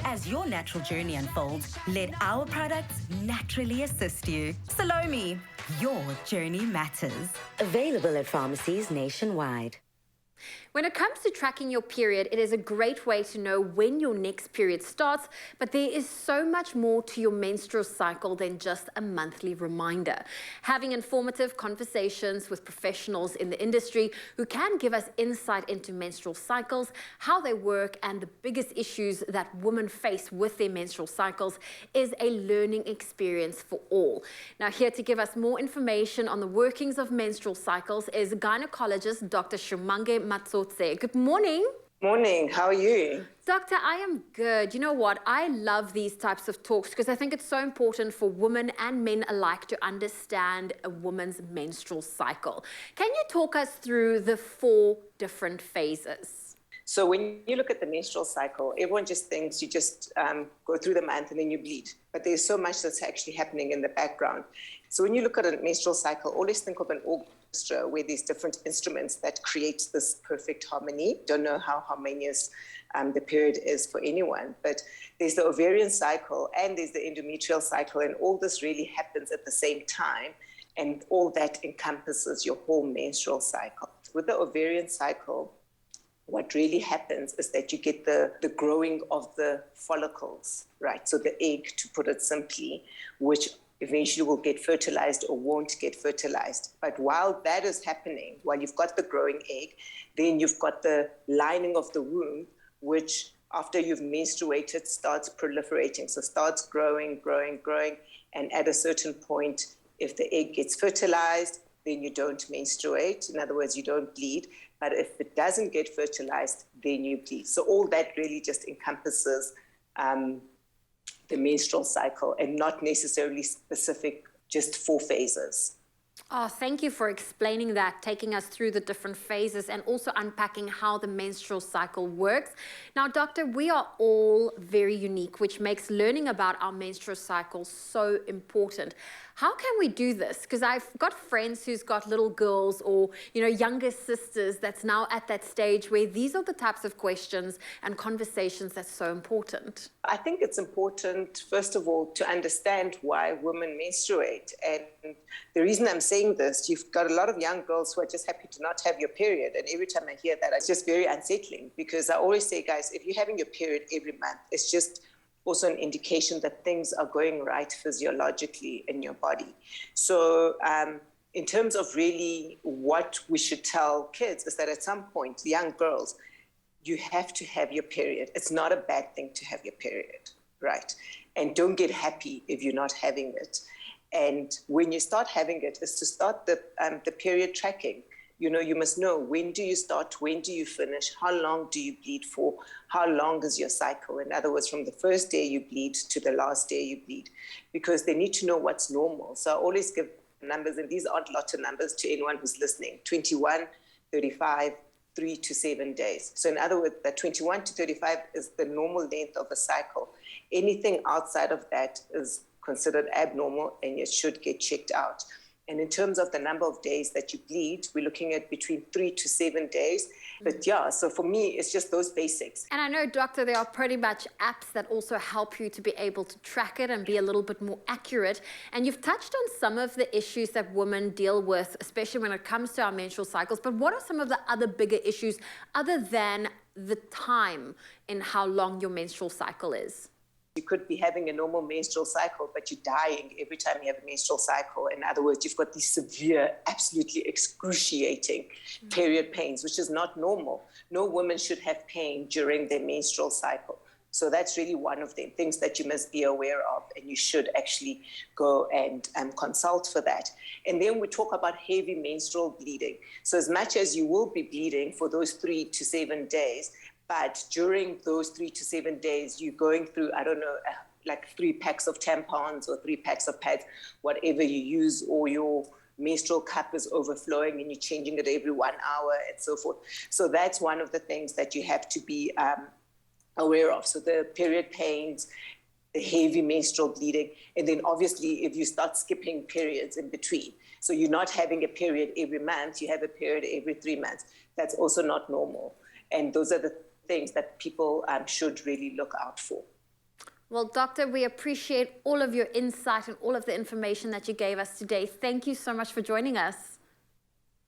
As your natural journey unfolds, let our products naturally assist you. SALOME, your journey matters. Available at pharmacies nationwide. When it comes to tracking your period, it is a great way to know when your next period starts, but there is so much more to your menstrual cycle than just a monthly reminder. Having informative conversations with professionals in the industry who can give us insight into menstrual cycles, how they work, and the biggest issues that women face with their menstrual cycles is a learning experience for all. Now, here to give us more information on the workings of menstrual cycles is gynecologist Dr. Shimange Matsose. Good morning. Morning, how are you? Doctor, I am good. You know what? I love these types of talks because I think it's so important for women and men alike to understand a woman's menstrual cycle. Can you talk us through the 4 different phases? So when you look at the menstrual cycle, everyone just thinks you just go through the month and then you bleed. But there's so much that's actually happening in the background. So when you look at a menstrual cycle, always think of an orchestra where there's different instruments that create this perfect harmony. Don't know how harmonious the period is for anyone, but there's the ovarian cycle and there's the endometrial cycle, and all this really happens at the same time, and all that encompasses your whole menstrual cycle. With the ovarian cycle, what really happens is that you get the growing of the follicles, right? So the egg, to put it simply, which eventually will get fertilized or won't get fertilized. But while that is happening, while you've got the growing egg, then you've got the lining of the womb, which after you've menstruated starts proliferating. So starts growing, and at a certain point, if the egg gets fertilized, then you don't menstruate. In other words, you don't bleed. But if it doesn't get fertilized, then you bleed. So all that really just encompasses the menstrual cycle, and not necessarily specific, just 4 phases. Oh, thank you for explaining that, taking us through the different phases and also unpacking how the menstrual cycle works. Now, doctor, we are all very unique, which makes learning about our menstrual cycle so important. How can we do this? Because I've got friends who's got little girls or, younger sisters that's now at that stage where these are the types of questions and conversations that's so important. I think it's important, first of all, to understand why women menstruate. And the reason I'm saying this, you've got a lot of young girls who are just happy to not have your period. And every time I hear that, it's just very unsettling, because I always say, guys, if you're having your period every month, it's just also an indication that things are going right physiologically in your body. So in terms of really what we should tell kids is that at some point, young girls, you have to have your period. It's not a bad thing to have your period, right? And don't get happy if you're not having it. And when you start having it, is to start the period tracking. You must know, when do you start, when do you finish, how long do you bleed for, how long is your cycle? In other words, from the first day you bleed to the last day you bleed, because they need to know what's normal. So I always give numbers, and these aren't lots of numbers to anyone who's listening: 21, 35, 3 to 7 days. So in other words, that 21 to 35 is the normal length of a cycle. Anything outside of that is considered abnormal, and it should get checked out. And in terms of the number of days that you bleed, we're looking at between 3 to 7 days. But yeah, so for me, it's just those basics. And I know, doctor, there are pretty much apps that also help you to be able to track it and be a little bit more accurate. And you've touched on some of the issues that women deal with, especially when it comes to our menstrual cycles. But what are some of the other bigger issues other than the time in how long your menstrual cycle is? You could be having a normal menstrual cycle, but you're dying every time you have a menstrual cycle. In other words, you've got these severe, absolutely excruciating period pains, which is not normal. No woman should have pain during their menstrual cycle. So that's really one of them, things that you must be aware of, and you should actually go and consult for that. And then we talk about heavy menstrual bleeding. So as much as you will be bleeding for those 3 to 7 days, but during those 3 to 7 days, you're going through, like 3 packs of tampons or 3 packs of pads, whatever you use, or your menstrual cup is overflowing and you're changing it every 1 hour and so forth. So that's one of the things that you have to be aware of. So the period pains, the heavy menstrual bleeding, and then obviously if you start skipping periods in between. So you're not having a period every month, you have a period every 3 months. That's also not normal. And those are the things that people should really look out for. Well, Doctor, we appreciate all of your insight and all of the information that you gave us today. Thank you so much for joining us.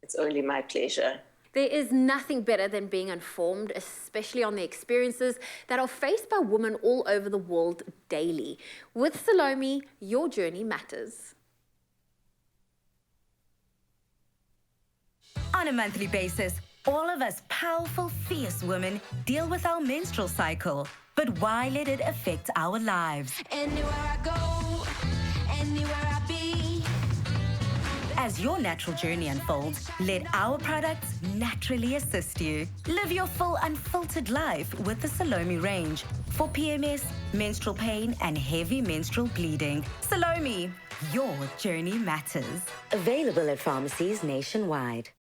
It's only my pleasure. There is nothing better than being informed, especially on the experiences that are faced by women all over the world daily. With SALOME, your journey matters. On a monthly basis, all of us powerful, fierce women deal with our menstrual cycle. But why let it affect our lives? Anywhere I go, anywhere I be. As your natural journey unfolds, let our products naturally assist you. Live your full unfiltered life with the SALOME range for PMS, menstrual pain, and heavy menstrual bleeding. SALOME, your journey matters. Available at pharmacies nationwide.